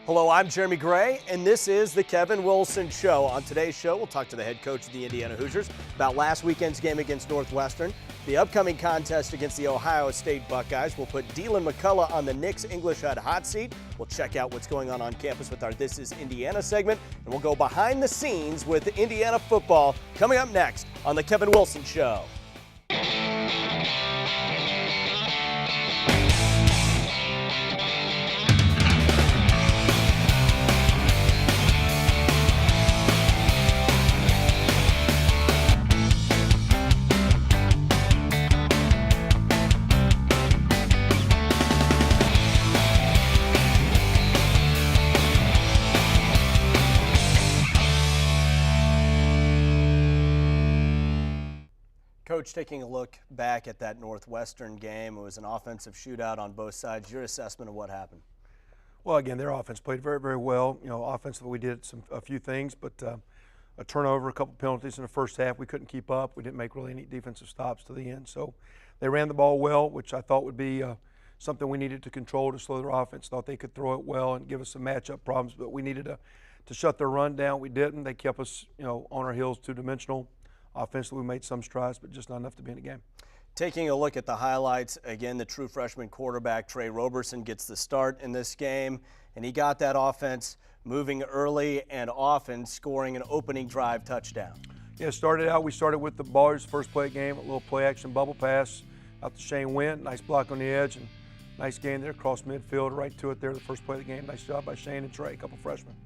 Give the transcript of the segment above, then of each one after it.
Hello, I'm Jeremy Gray, and this is the Kevin Wilson Show. On today's show, we'll talk to the head coach of the Indiana Hoosiers about last weekend's game against Northwestern, the upcoming contest against the Ohio State Buckeyes. We'll put Deland McCullough on the Knicks English Hut hot seat. We'll check out what's going on campus with our This is Indiana segment, and we'll go behind the scenes with Indiana football coming up next on the Kevin Wilson Show. Coach, taking a look back at that Northwestern game, it was an offensive shootout on both sides. Your assessment of what happened? Well, again, their offense played very, very well. You know, offensively we did a few things, but a turnover, a couple penalties in the first half. We couldn't keep up. We didn't make really any defensive stops to the end. So they ran the ball well, which I thought would be something we needed to control to slow their offense. Thought they could throw it well and give us some matchup problems, but we needed to shut their run down. We didn't. They kept us, on our heels, two-dimensional. Offensively, we made some strides, but just not enough to be in the game. Taking a look at the highlights, again, the true freshman quarterback, Trey Roberson, gets the start in this game, and he got that offense moving early and often, scoring an opening drive touchdown. Yeah, we started with the Ballers' first play of the game, a little play-action bubble pass out to Shane Wynn. Nice block on the edge, and nice gain there across midfield, right to it there, the first play of the game. Nice job by Shane and Trey, a couple freshmen.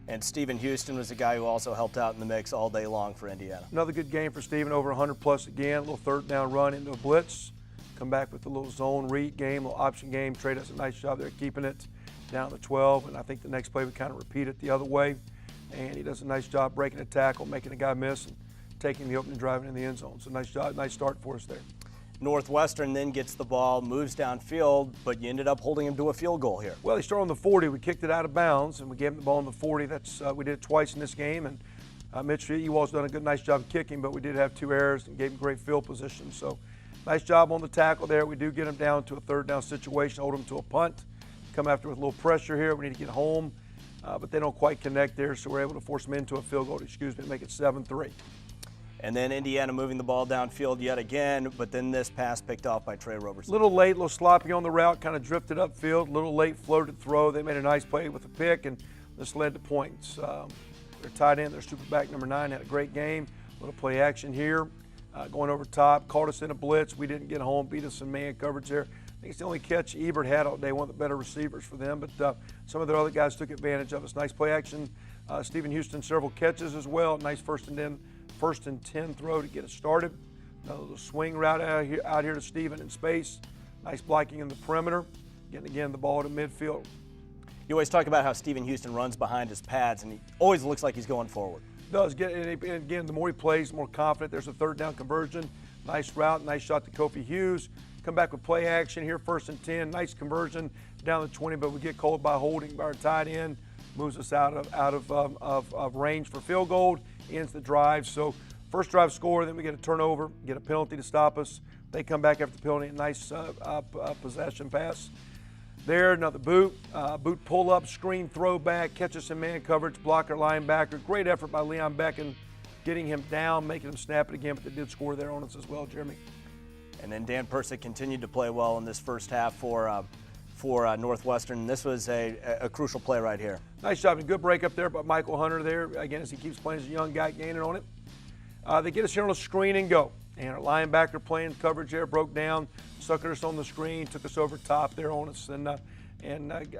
And Stephen Houston was a guy who also helped out in the mix all day long for Indiana. Another good game for Stephen, over 100-plus again. A little third down run into a blitz. Come back with a little zone read game, a little option game. Trey does a nice job there keeping it down to 12. And I think the next play we kind of repeat it the other way. And he does a nice job breaking a tackle, making a guy miss, and taking the opening drive in the end zone. So nice job, nice start for us there. Northwestern then gets the ball, moves downfield, but you ended up holding him to a field goal here. Well, he started on the 40. We kicked it out of bounds, and we gave him the ball on the 40. We did it twice in this game, and Mitch Ewald's done a nice job of kicking, but we did have two errors and gave him great field position. So nice job on the tackle there. We do get him down to a third down situation, hold him to a punt, come after with a little pressure here. We need to get home, but they don't quite connect there, so we're able to force them into a field goal, to make it 7-3. And then Indiana moving the ball downfield yet again, but then this pass picked off by Trey Roberson. A little late, a little sloppy on the route, kind of drifted upfield, a little late floated throw. They made a nice play with a pick, and this led to points. Their tight end, their super back number 9, had a great game. A little play action here, going over top, caught us in a blitz. We didn't get home, beat us in man coverage there. I think it's the only catch Ebert had all day, one of the better receivers for them, but some of their other guys took advantage of us. Nice play action. Stephen Houston, several catches as well. Nice first and 10 throw to get us started. Another little swing route out here to Stephen in space. Nice blocking in the perimeter. Getting again the ball to midfield. You always talk about how Stephen Houston runs behind his pads, and he always looks like he's going forward. Does get, and again, the more he plays, the more confident. There's a third down conversion. Nice route, nice shot to Kofi Hughes. Come back with play action here, first and 10. Nice conversion down to 20, but we get called by holding by our tight end. Moves us out of range for field goal. Ends the drive. So first drive score, then we get a turnover, get a penalty to stop us. They come back after the penalty, a nice possession pass. There, another boot pull up, screen throwback, catch us in man coverage, blocker linebacker. Great effort by Leon Beckon, getting him down, making him snap it again, but they did score there on us as well, Jeremy. And then Dan Persick continued to play well in this first half for Northwestern. This was a crucial play right here. Nice job and good break up there by Michael Hunter there. Again, as he keeps playing as a young guy, gaining on it. They get us here on a screen and go. And our linebacker playing coverage there, broke down, suckered us on the screen, took us over top there on us, and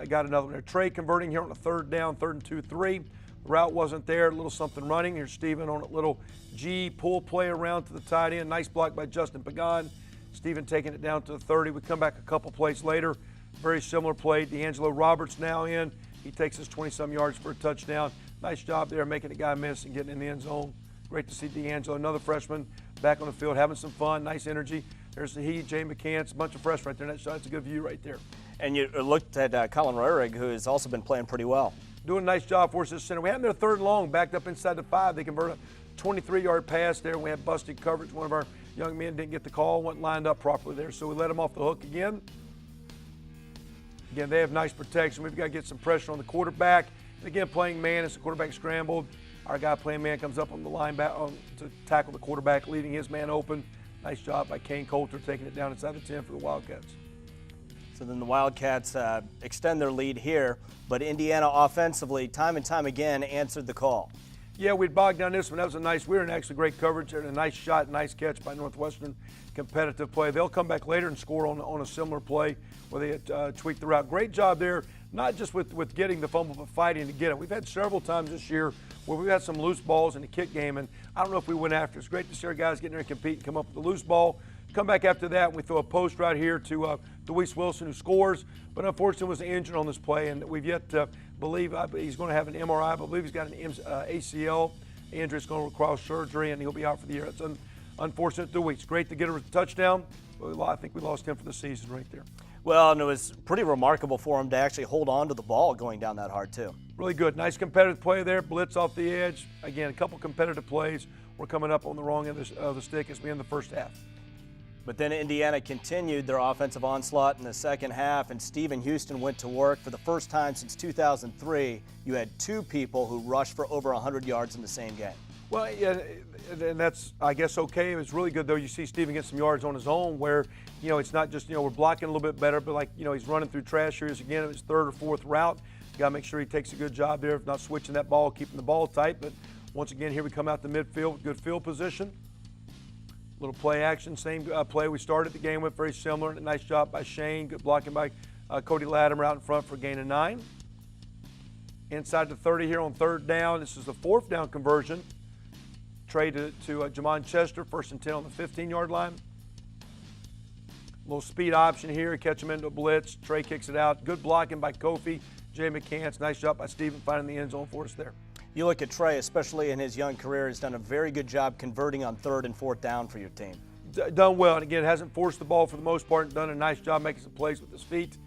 got another one there. Trey converting here on a third down, 3rd and 2, 3. The route wasn't there, a little something running. Here's Stephen on a little G pull play around to the tight end. Nice block by Justin Pagan. Stephen taking it down to the 30. We come back a couple plays later. Very similar play. D'Angelo Roberts now in. He takes us 20-some yards for a touchdown. Nice job there making a guy miss and getting in the end zone. Great to see D'Angelo, another freshman, back on the field, having some fun, nice energy. There's the Jay McCants, a bunch of freshmen right there. That's a good view right there. And you looked at Colin Roehrig, who has also been playing pretty well. Doing a nice job for us at center. We had them there 3rd and long, backed up inside the 5. They converted a 23-yard pass there. We had busted coverage. One of our young men didn't get the call, wasn't lined up properly there, so we let him off the hook again. Again, they have nice protection. We've got to get some pressure on the quarterback. And again, playing man as the quarterback scrambled. Our guy playing man comes up on the linebacker to tackle the quarterback, leaving his man open. Nice job by Kane Coulter taking it down inside the 10 for the Wildcats. So then the Wildcats extend their lead here, but Indiana offensively, time and time again, answered the call. Yeah, we'd bogged down this one. That was we were in actually great coverage and a nice shot, nice catch by Northwestern. Competitive play. They'll come back later and score on a similar play where they tweak the route. Great job there, not just with getting the fumble, but fighting to get it. We've had several times this year where we've had some loose balls in the kick game, and I don't know if we went after it. It's great to see our guys getting there and compete and come up with the loose ball. Come back after that, and we throw a post right here to Deweese Wilson, who scores, but unfortunately was injured on this play, and we've yet to believe he's going to have an MRI. I believe he's got an ACL injury. It's going to require surgery, and he'll be out for the year. It's unfortunate. Deweese, great to get a touchdown. I think we lost him for the season right there. Well, and it was pretty remarkable for him to actually hold on to the ball going down that hard, too. Really good. Nice competitive play there. Blitz off the edge. Again, a couple competitive plays. We're coming up on the wrong end of the stick as we end the first half. But then Indiana continued their offensive onslaught in the second half, and Stephen Houston went to work. For the first time since 2003, you had two people who rushed for over 100 yards in the same game. Well, yeah, and that's, I guess, okay. It was really good, though. You see Stephen get some yards on his own where, it's not just, we're blocking a little bit better, but he's running through trash areas again. It was third or fourth route. You got to make sure he takes a good job there of not switching that ball, keeping the ball tight. But once again, here we come out the midfield with good field position. Little play action, same play we started the game with, very similar. Nice job by Shane. Good blocking by Cody Latimer out in front for a gain of 9. Inside the 30 here on third down. This is the fourth down conversion. Trey to Jamon Chester, 1st and 10 on the 15-yard line. Little speed option here, catch him into a blitz. Trey kicks it out. Good blocking by Kofi. Jay McCants, nice job by Stephen finding the end zone for us there. You look at Trey, especially in his young career, has done a very good job converting on 3rd and 4th down for your team. Done well, and again, hasn't forced the ball for the most part, and done a nice job making some plays with his feet.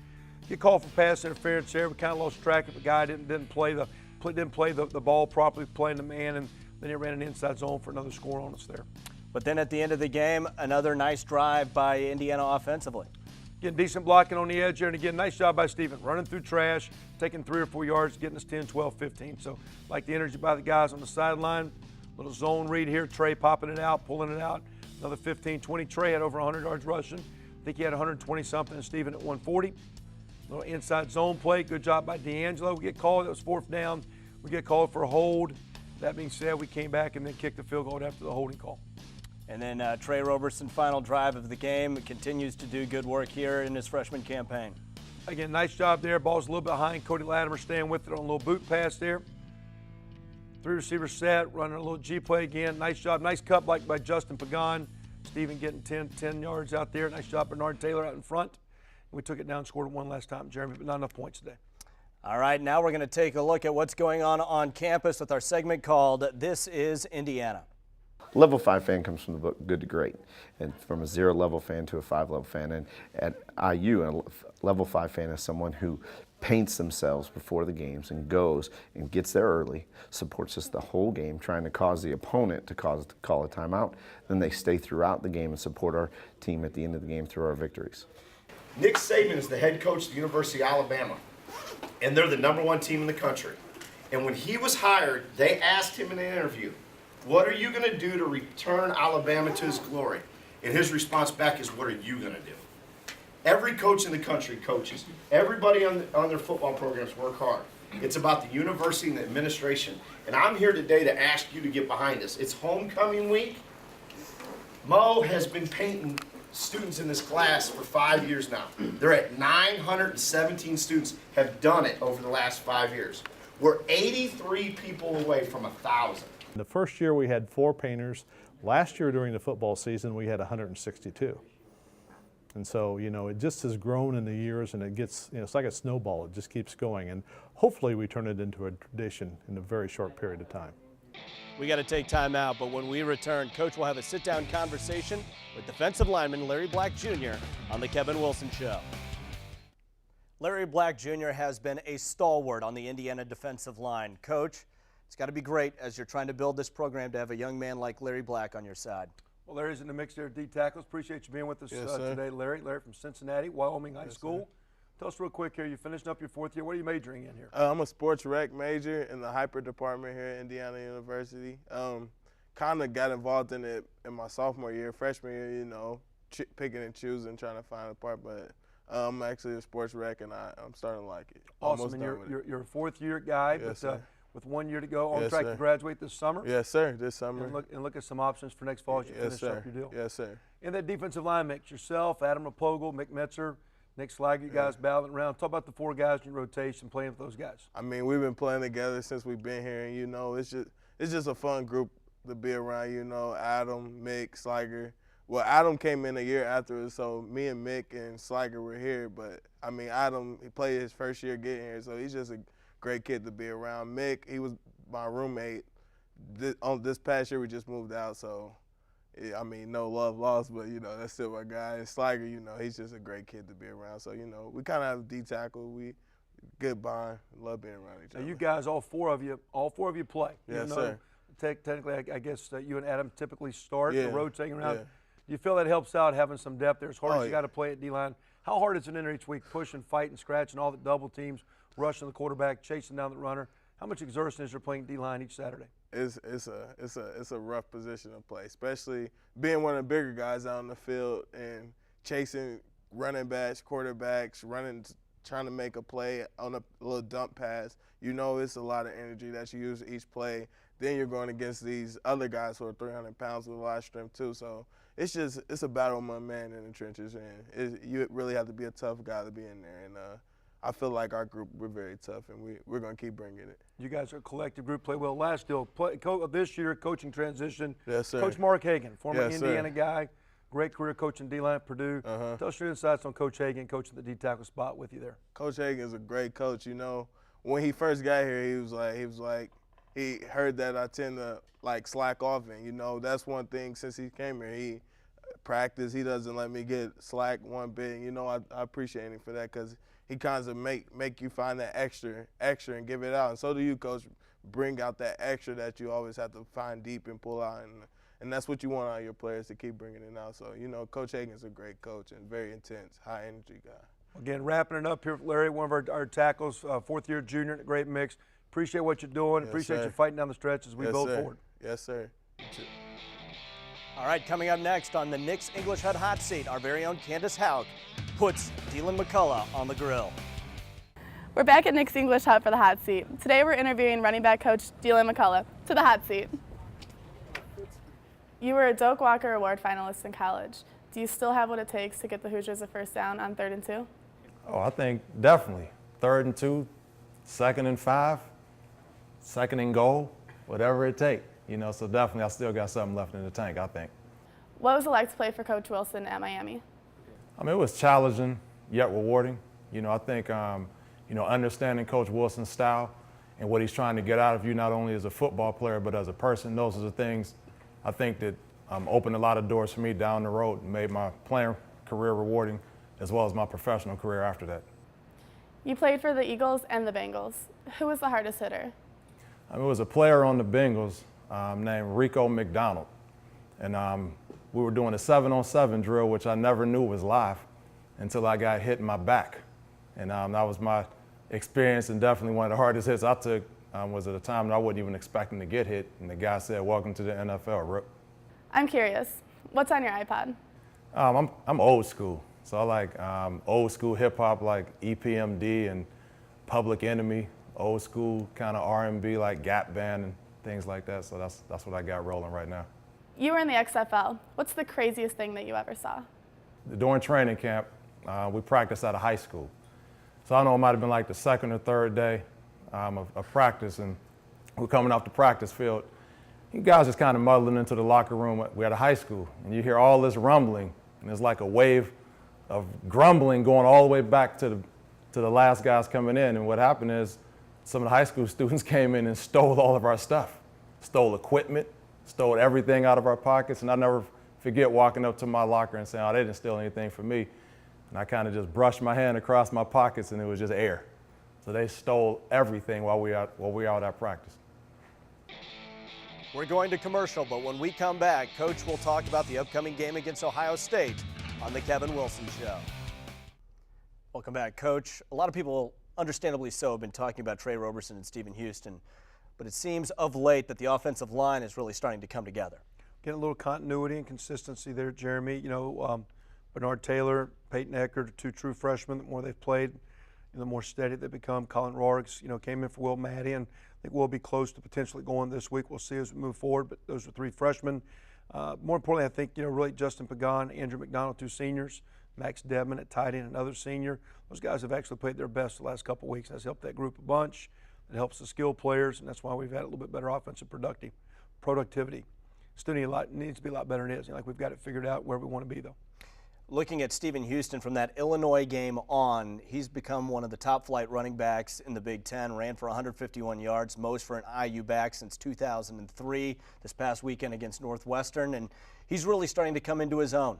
Get called for pass interference there. We kind of lost track of the guy, didn't play the ball properly, playing the man, and then he ran an inside zone for another score on us there. But then at the end of the game, another nice drive by Indiana offensively. Again, decent blocking on the edge here, and again, nice job by Stephen, running through trash, taking 3 or 4 yards, getting us 10, 12, 15. So, like the energy by the guys on the sideline, little zone read here, Trey popping it out, pulling it out, another 15, 20. Trey had over 100 yards rushing. I think he had 120-something, and Stephen at 140. Little inside zone play, good job by D'Angelo. We get called, it was 4th down. We get called for a hold. That being said, we came back and then kicked the field goal after the holding call. And then Trey Roberson, final drive of the game, continues to do good work here in his freshman campaign. Again, nice job there. Ball's a little behind. Cody Latimer staying with it on a little boot pass there. 3 receivers set, running a little G play again. Nice job. Nice cut by Justin Pagan. Stephen getting 10 yards out there. Nice job, Bernard Taylor out in front. We took it down, scored it one last time, Jeremy, but not enough points today. All right, now we're going to take a look at what's going on campus with our segment called This is Indiana. Level 5 fan comes from the book Good to Great, and from a 0 level fan to a 5 level fan. And at IU, a level 5 fan is someone who paints themselves before the games and goes and gets there early, supports us the whole game, trying to cause the opponent to call a timeout. Then they stay throughout the game and support our team at the end of the game through our victories. Nick Saban is the head coach of the University of Alabama, and they're the #1 team in the country. And when he was hired, they asked him in an interview, what are you going to do to return Alabama to his glory? And his response back is, what are you going to do? Every coach in the country coaches. Everybody on their football programs work hard. It's about the university and the administration. And I'm here today to ask you to get behind us. It's homecoming week. Mo has been painting students in this class for 5 years now. They're at 917 students have done it over the last 5 years. We're 83 people away from 1,000. The first year we had 4 painters. Last year during the football season we had 162. And so, it just has grown in the years, and it gets, it's like a snowball. It just keeps going, and hopefully we turn it into a tradition in a very short period of time. We got to take time out, but when we return, Coach will have a sit-down conversation with defensive lineman Larry Black Jr. on the Kevin Wilson Show. Larry Black Jr. has been a stalwart on the Indiana defensive line. Coach, it's got to be great as you're trying to build this program to have a young man like Larry Black on your side. Well, Larry's in the mix there at D tackles. Appreciate you being with us today, Larry. Larry from Cincinnati, Wyoming High School. Tell us real quick here, you're finishing up your 4th year. What are you majoring in here? I'm a sports rec major in the hyper department here at Indiana University. Kind of got involved in it in my sophomore year, freshman year, you know, picking and choosing, trying to find a part. But I'm actually a sports rec, and I'm starting to like it. Awesome, and you're a 4th year guy, Yes, but sir. with 1 year to go, on Yes, track sir. to graduate this summer. Yes, sir, this summer. And look at some options for next fall as you Yes, finish sir. up your deal. Yes, sir. In that defensive line mix, yourself, Adam Rapogel, Mick Metzer, Nick Slager, you guys battling around. Talk about the 4 guys in your rotation, playing with those guys. I mean, we've been playing together since we've been here, and, you know, it's just a fun group to be around, you know, Adam, Mick, Slager. Well, Adam came in a year after us, so me and Mick and Slager were here. But, I mean, Adam, he played his first year getting here, so he's just a great kid to be around. Mick, he was my roommate. This past year, we just moved out, so, yeah, I mean, no love lost, but, you know, that's still my guy. And Slager, you know, he's just a great kid to be around. So, you know, we kind of have a D-tackle. We good bond, love being around each Now, other. you guys, all four of you play. Yes, Even though sir. Technically, I guess you and Adam typically start Yeah, the rotating around. yeah. Do you feel that helps out having some depth there? As hard Oh, as you yeah. got to play at D-line, how hard is it in there each week, pushing, fighting, scratching, all the double teams, rushing the quarterback, chasing down the runner? How much exertion is there playing D-line each Saturday? It's a rough position to play, especially being one of the bigger guys out on the field and chasing running backs, quarterbacks, trying to make a play on a little dump pass. You know, it's a lot of energy that you use each play. Then you're going against these other guys who are 300 pounds with a lot of strength too. So it's a battle among man in the trenches, and you really have to be a tough guy to be in there. And I feel like our group, we're very tough, and we're going to keep bringing it. You guys are a collective group, play well. Last deal, this year, coaching transition. Yes, sir. Coach Mark Hagan, former Yes, sir. Indiana guy, great career coaching D-line at Purdue. Uh-huh. Tell us your insights on Coach Hagan coaching the D-tackle spot with you there. Coach Hagan is a great coach. You know, when he first got here, he heard that I tend to slack off, and you know that's one thing since he came here. He practice, he doesn't let me get slack one bit. And, you know, I appreciate him for that because he kind of make you find that extra and give it out. And so do you, Coach. Bring out that extra that you always have to find deep and pull out, and that's what you want out of your players, to keep bringing it out. So, you know, Coach Hagan's a great coach and very intense, high energy guy. Again, wrapping it up here, Larry, one of our tackles, 4th-year junior in a great mix. Appreciate what you're doing. Yes, Appreciate sir. you fighting down the stretch as we Yes, go sir. forward. Yes, sir. All right, coming up next on the Knicks English Hut Hot Seat, our very own Candace Hauk puts Dylan McCullough on the grill. We're back at Nick's English Hut for the hot seat. Today we're interviewing running back coach Dylan McCullough. To the hot seat. You were a Doak Walker Award finalist in college. Do you still have what it takes to get the Hoosiers a first down on 3rd and 2? Oh, I think definitely. 3rd and 2, 2nd and 5, 2nd and goal, whatever it takes. You know, so definitely I still got something left in the tank, I think. What was it like to play for Coach Wilson at Miami? I mean, it was challenging yet rewarding. You know, I think, you know, understanding Coach Wilson's style and what he's trying to get out of you, not only as a football player, but as a person, those are the things I think that opened a lot of doors for me down the road and made my playing career rewarding as well as my professional career after that. You played for the Eagles and the Bengals. Who was the hardest hitter? It was a player on the Bengals named Rico McDonald. And we were doing a 7-on-7 drill, which I never knew was live until I got hit in my back. And that was my experience, and definitely one of the hardest hits I took was at a time that I wasn't even expecting to get hit. And the guy said, "Welcome to the NFL, Rip." I'm curious. What's on your iPod? I'm old school. So I like old school hip hop like EPMD and Public Enemy, old school kind of R&B like Gap Band and things like that. So that's what I got rolling right now. You were in the XFL. What's the craziest thing that you ever saw? During training camp, we practiced at a high school. So I know it might have been like the 2nd or 3rd day of practice, and we're coming off the practice field. You guys just kind of muddling into the locker room. We're at a high school, and you hear all this rumbling, and there's like a wave of grumbling going all the way back to the last guys coming in. And what happened is some of the high school students came in and stole all of our stuff, stole equipment, stole everything out of our pockets. And I never forget walking up to my locker and saying, "Oh, they didn't steal anything from me." And I kind of just brushed my hand across my pockets, and it was just air. So they stole everything while we were out at practice. We're going to commercial, but when we come back, Coach will talk about the upcoming game against Ohio State on the Kevin Wilson Show. Welcome back, Coach. A lot of people, understandably so, have been talking about Trey Roberson and Stephen Houston, but it seems of late that the offensive line is really starting to come together. Getting a little continuity and consistency there, Jeremy. Bernard Taylor, Peyton Eckert, two true freshmen. The more they've played, the more steady they become. Colin Rorix, came in for Will Maddie, and I think we'll be close to potentially going this week. We'll see as we move forward, but those are three freshmen. More importantly, I think, really Justin Pagan, Andrew McDonald, two seniors, Max Dedman at tight end, another senior. Those guys have actually played their best the last couple of weeks. That's helped that group a bunch. It helps the skill players, and that's why we've had a little bit better offensive productivity. Still needs to be a lot better than it is. Like we've got it figured out where we want to be, though. Looking at Stephen Houston from that Illinois game on, he's become one of the top flight running backs in the Big Ten, ran for 151 yards, most for an IU back since 2003, this past weekend against Northwestern, and he's really starting to come into his own.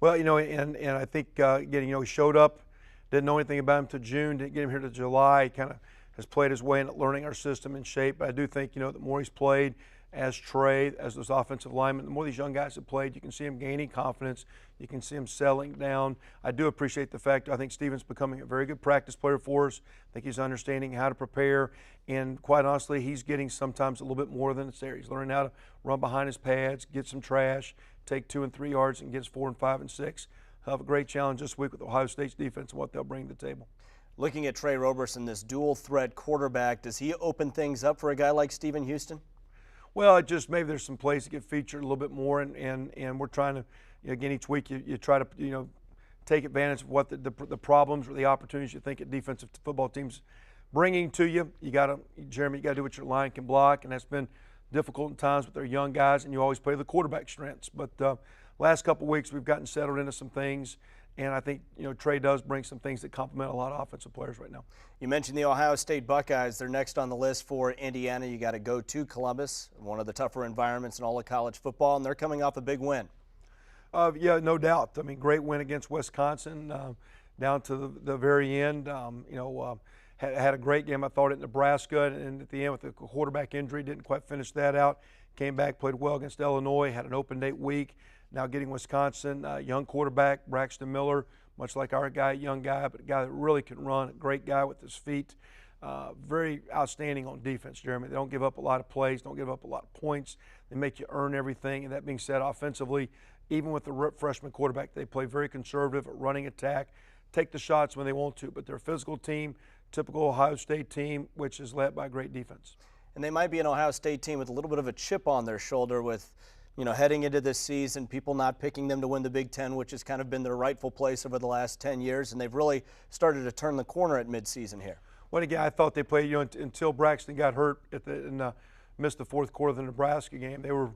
Well, and I think, he showed up, didn't know anything about him to June, didn't get him here to July. He kind of has played his way into learning our system and shape. But I do think, the more he's played as Trey, as those offensive linemen, the more these young guys have played, you can see him gaining confidence. You can see him settling down. I do appreciate the fact I think Stephen's becoming a very good practice player for us. I think he's understanding how to prepare. And quite honestly, he's getting sometimes a little bit more than it's there. He's learning how to run behind his pads, get some trash, take 2 and 3 yards, and get us 4 and 5 and 6. He'll have a great challenge this week with Ohio State's defense and what they'll bring to the table. Looking at Trey Roberson, this dual threat quarterback, does he open things up for a guy like Stephen Houston? Well, it just maybe there's some plays that get featured a little bit more, and we're trying to, again, each week you try to, take advantage of what the problems or the opportunities you think a defensive football team's bringing to you. Jeremy, you got to do what your line can block, and that's been difficult in times with their young guys, and you always play the quarterback strengths. But last couple of weeks we've gotten settled into some things, and I think Trey does bring some things that complement a lot of offensive players right now. You mentioned the Ohio State Buckeyes. They're next on the list for Indiana. You got to go to Columbus, one of the tougher environments in all of college football, and they're coming off a big win. Yeah, no doubt. I mean, great win against Wisconsin down to the very end. Had a great game, I thought, at Nebraska, and at the end with the quarterback injury, didn't quite finish that out. Came back, played well against Illinois, had an open date week. Now getting Wisconsin, young quarterback, Braxton Miller, much like our guy, young guy, but a guy that really can run, a great guy with his feet. Very outstanding on defense, Jeremy. They don't give up a lot of plays, don't give up a lot of points. They make you earn everything. And that being said, offensively, even with the freshman quarterback, they play very conservative at running attack, take the shots when they want to, but they're a physical team, typical Ohio State team, which is led by great defense. And they might be an Ohio State team with a little bit of a chip on their shoulder with, heading into this season, people not picking them to win the Big Ten, which has kind of been their rightful place over the last 10 years, and they've really started to turn the corner at midseason here. Well, again, I thought they played, until Braxton got hurt and missed the fourth quarter of the Nebraska game. They were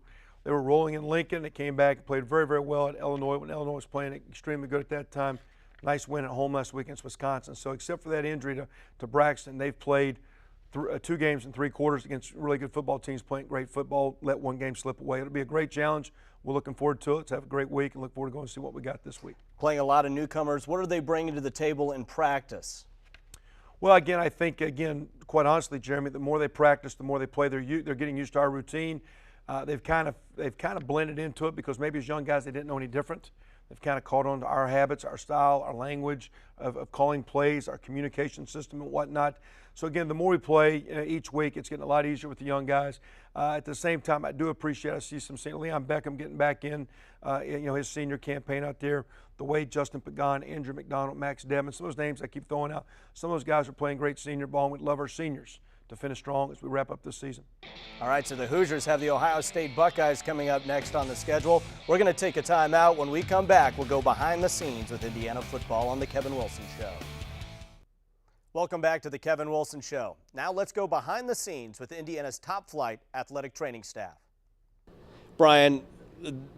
rolling in Lincoln. They came back and played very, very well at Illinois when Illinois was playing extremely good at that time. Nice win at home last week against Wisconsin. So except for that injury to Braxton, they've played 2 games in 3 quarters against really good football teams playing great football, let one game slip away. It'll be a great challenge. We're looking forward to it. Let's have a great week and look forward to going to see what we got this week. Playing a lot of newcomers. What are they bringing to the table in practice? Well, again, I think, quite honestly, Jeremy, the more they practice, the more they play. They're getting used to our routine. They've kind of blended into it because maybe as young guys they didn't know any different. They've kind of caught on to our habits, our style, our language of calling plays, our communication system and whatnot. So again, the more we play each week, it's getting a lot easier with the young guys. At the same time, I do appreciate, I see some Leon Beckham getting back in, his senior campaign out there. The way Justin Pagan, Andrew McDonald, Max Dedman, some of those names I keep throwing out. Some of those guys are playing great senior ball, and we'd love our seniors to finish strong as we wrap up this season. All right, so the Hoosiers have the Ohio State Buckeyes coming up next on the schedule. We're going to take a timeout. When we come back, we'll go behind the scenes with Indiana football on the Kevin Wilson Show. Welcome back to the Kevin Wilson Show. Now let's go behind the scenes with Indiana's top flight athletic training staff. Brian,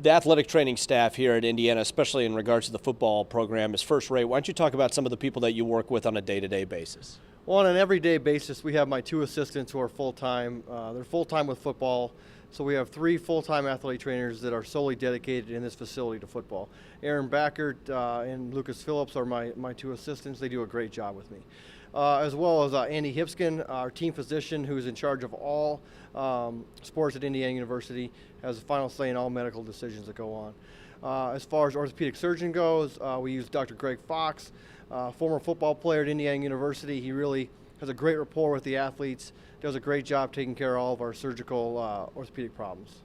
the athletic training staff here at Indiana, especially in regards to the football program, is first rate. Why don't you talk about some of the people that you work with on a day-to-day basis? Well, on an everyday basis, we have my 2 assistants who are full-time. They're full-time with football. So we have 3 full-time athletic trainers that are solely dedicated in this facility to football. Aaron Backert and Lucas Phillips are my 2 assistants. They do a great job with me. As well as Andy Hipskin, our team physician who's in charge of all sports at Indiana University, has the final say in all medical decisions that go on. As far as orthopedic surgeon goes, we use Dr. Greg Fox. former football player at Indiana University. He really has a great rapport with the athletes, does a great job taking care of all of our surgical orthopedic problems.